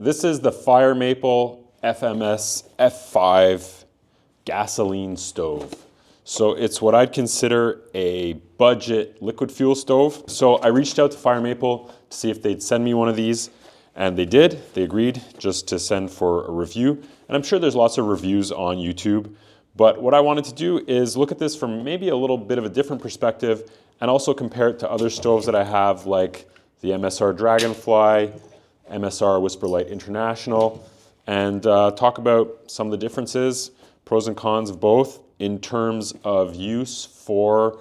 This is the Maple FMS-F5 gasoline stove. So it's what I'd consider a budget liquid fuel stove. So I reached out to Maple to see if they'd send me one of these, and they did. They agreed just to send for a review. And I'm sure there's lots of reviews on YouTube. But what I wanted to do is look at this from maybe a little bit of a different perspective and also compare it to other stoves that I have, like the MSR Dragonfly, MSR Whisperlight International, and talk about some of the differences, pros and cons of both in terms of use for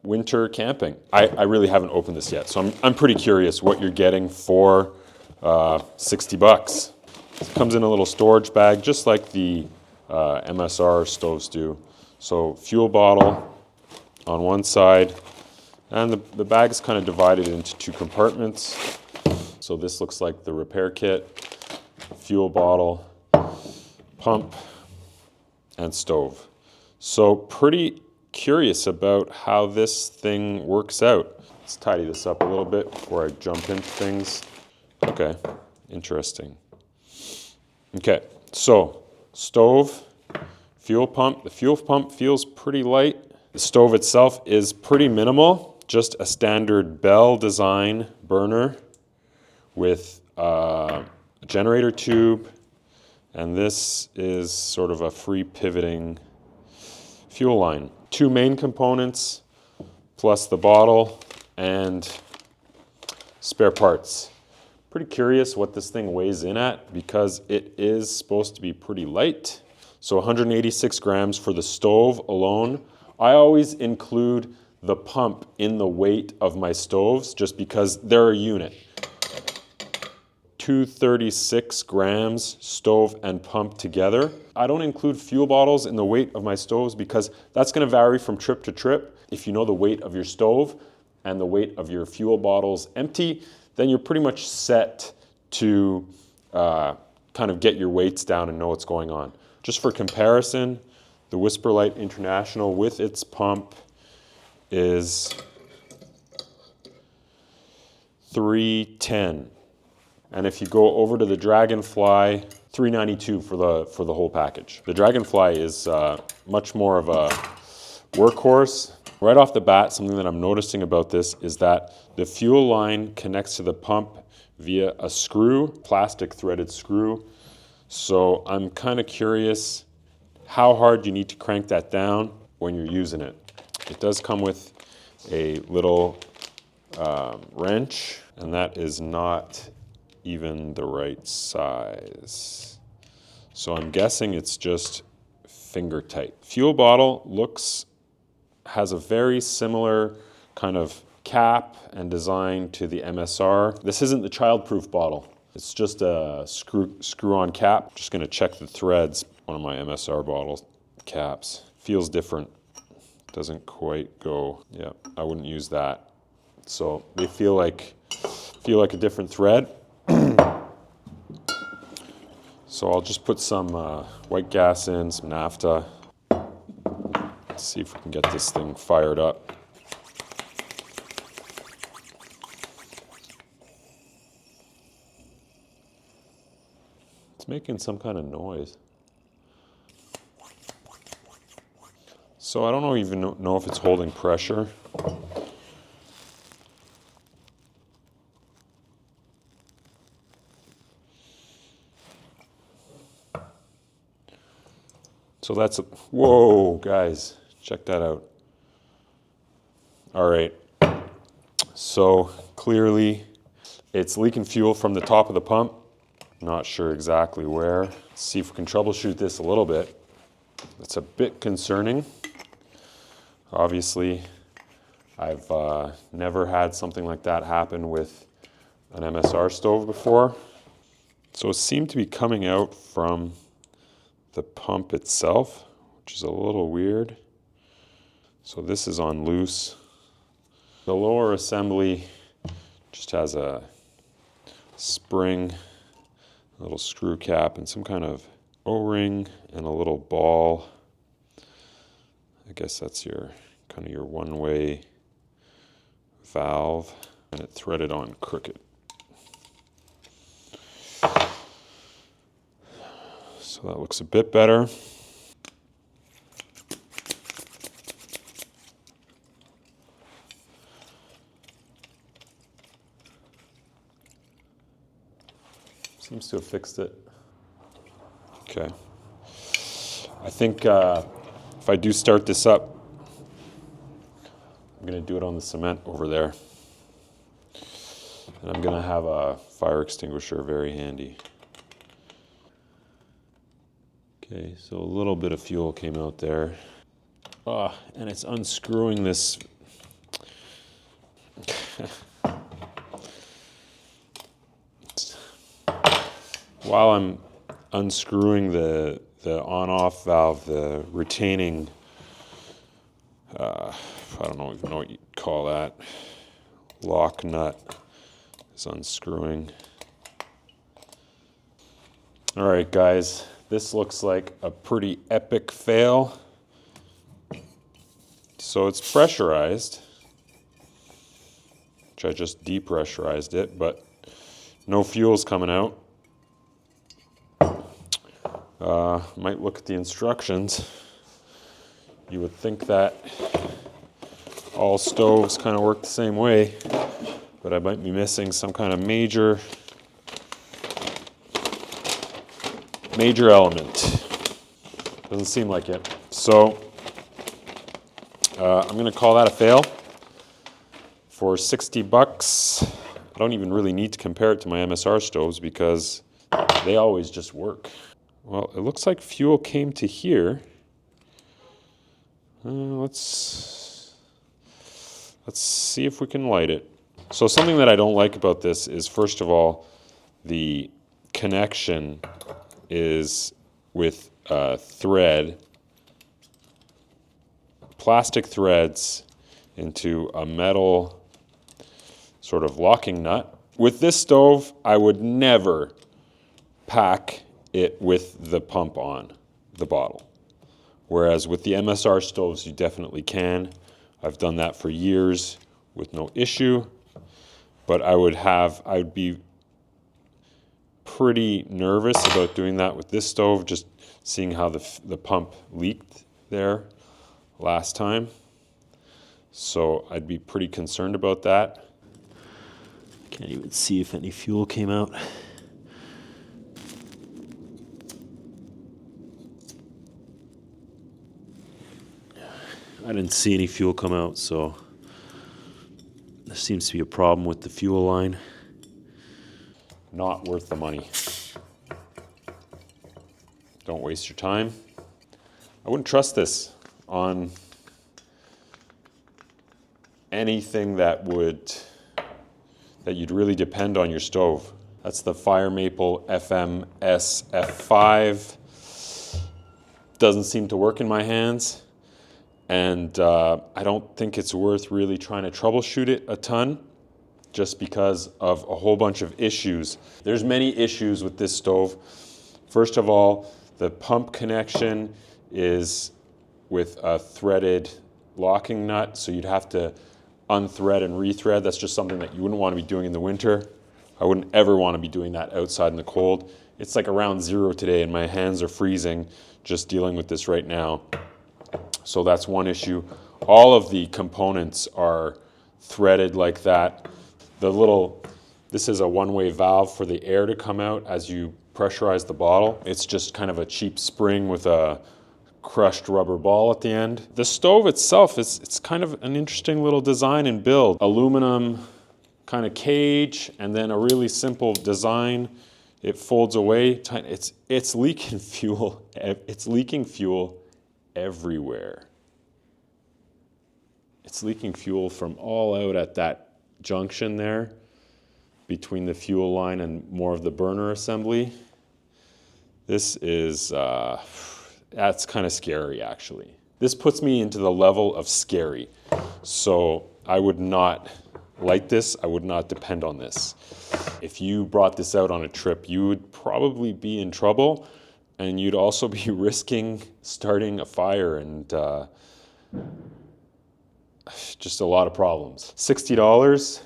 winter camping. I really haven't opened this yet, so I'm pretty curious what you're getting for 60 bucks. It comes in a little storage bag, just like the MSR stoves do. So fuel bottle on one side, and the bag's kind of divided into two compartments. So this looks like the repair kit, fuel bottle, pump, and stove. So pretty curious about how this thing works out. Let's tidy this up a little bit before I jump into things. Okay, interesting. Okay, so stove, fuel pump. The fuel pump feels pretty light. The stove itself is pretty minimal, just a standard Bell design burner with a generator tube, and this is sort of a free pivoting fuel line. Two main components, plus the bottle and spare parts. Pretty curious what this thing weighs in at because it is supposed to be pretty light. So 186 grams for the stove alone. I always include the pump in the weight of my stoves just because they're a unit. 236 grams stove and pump together. I don't include fuel bottles in the weight of my stoves because that's going to vary from trip to trip. If you know the weight of your stove and the weight of your fuel bottles empty, then you're pretty much set to kind of get your weights down and know what's going on. Just for comparison, the Whisperlight International with its pump is 310. And if you go over to the Dragonfly, $392 for the whole package. The Dragonfly is much more of a workhorse. Right off the bat, something that I'm noticing about this is that the fuel line connects to the pump via a screw, plastic threaded screw. So I'm kind of curious how hard you need to crank that down when you're using it. It does come with a little wrench, and that is not even the right size. So I'm guessing it's just finger tight. Fuel bottle has a very similar kind of cap and design to the MSR. This isn't the childproof bottle. It's just a screw-on cap. Just gonna check the threads. One of my MSR bottle caps. Feels different. Doesn't quite go. Yeah, I wouldn't use that. So they feel like a different thread. So I'll just put some white gas in, some naphtha. Let's see if we can get this thing fired up. It's making some kind of noise. So I don't even know if it's holding pressure. So that's whoa, guys, check that out. All right, so clearly it's leaking fuel from the top of the pump. Not sure exactly where. Let's see if we can troubleshoot this a little bit. It's a bit concerning. Obviously, I've never had something like that happen with an MSR stove before. So it seemed to be coming out from the pump itself, which is a little weird. So this is on loose. The lower assembly just has a spring, a little screw cap, and some kind of O-ring and a little ball. I guess that's your kind of your one-way valve, and it threaded on crooked. So that looks a bit better. Seems to have fixed it. Okay. I think if I do start this up, I'm going to do it on the cement over there. And I'm going to have a fire extinguisher very handy. Okay, so a little bit of fuel came out there. And it's unscrewing this. While I'm unscrewing the on-off valve, the retaining, I don't even know what you'd call that, lock nut is unscrewing. All right, guys, this looks like a pretty epic fail. So it's pressurized, which I just depressurized it, but no fuel's coming out. Might look at the instructions. You would think that all stoves kind of work the same way, but I might be missing some kind of major element. Doesn't seem like it. So I'm going to call that a fail for $60. I don't even really need to compare it to my MSR stoves because they always just work. Well, it looks like fuel came to here. Let's see if we can light it. So something that I don't like about this is, first of all, the connection is with thread, plastic threads into a metal sort of locking nut. With this stove, I would never pack it with the pump on the bottle. Whereas with the MSR stoves, you definitely can. I've done that for years with no issue, but I'd be pretty nervous about doing that with this stove, just seeing how the pump leaked there last time. So I'd be pretty concerned about that. Can't even see if any fuel came out. I didn't see any fuel come out, so there seems to be a problem with the fuel line. Not worth the money. Don't waste your time. I wouldn't trust this on anything that you'd really depend on your stove. That's the Maple FMS-F5. Doesn't seem to work in my hands. And I don't think it's worth really trying to troubleshoot it a ton just because of a whole bunch of issues. There's many issues with this stove. First of all, the pump connection is with a threaded locking nut, so you'd have to unthread and rethread. That's just something that you wouldn't want to be doing in the winter. I wouldn't ever want to be doing that outside in the cold. It's like around 0 today and my hands are freezing just dealing with this right now. So that's one issue. All of the components are threaded like that. This is a one-way valve for the air to come out as you pressurize the bottle. It's just kind of a cheap spring with a crushed rubber ball at the end. The stove itself, it's kind of an interesting little design and build. Aluminum kind of cage and then a really simple design. It folds away. It's leaking fuel. It's leaking fuel everywhere. It's leaking fuel from all out at that junction there between the fuel line and more of the burner assembly. This is, that's kind of scary actually. This puts me into the level of scary. So I would not light this, I would not depend on this. If you brought this out on a trip, you would probably be in trouble. And you'd also be risking starting a fire and just a lot of problems. $60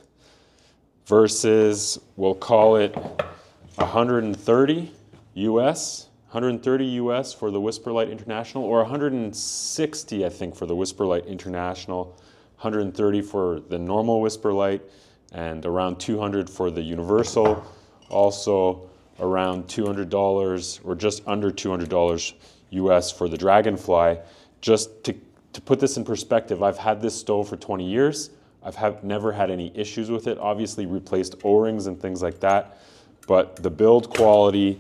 versus, we'll call it 130 US, 130 US for the Whisperlight International, or 160 I think for the Whisperlight International, 130 for the normal Whisperlight, and around 200 for the Universal. Also around $200 or just under $200 US for the Dragonfly. Just to put this in perspective, I've had this stove for 20 years. I've never had any issues with it. Obviously replaced O-rings and things like that, but the build quality,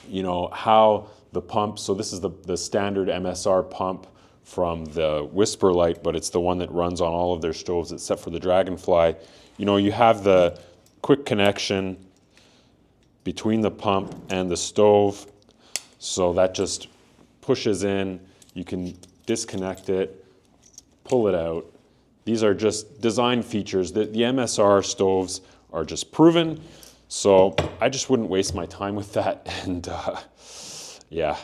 you know, how the pump, so this is the standard MSR pump from the Whisperlight, but it's the one that runs on all of their stoves except for the Dragonfly. You know, you have the quick connection between the pump and the stove, so that just pushes in. You can disconnect it, pull it out. These are just design features. The MSR stoves are just proven, so I just wouldn't waste my time with that. And yeah,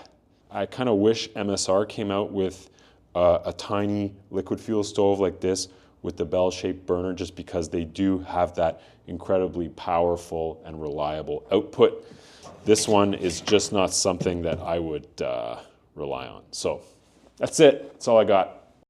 I kind of wish MSR came out with a tiny liquid fuel stove like this with the bell-shaped burner, just because they do have that incredibly powerful and reliable output. This one is just not something that I would rely on. So that's it. That's all I got.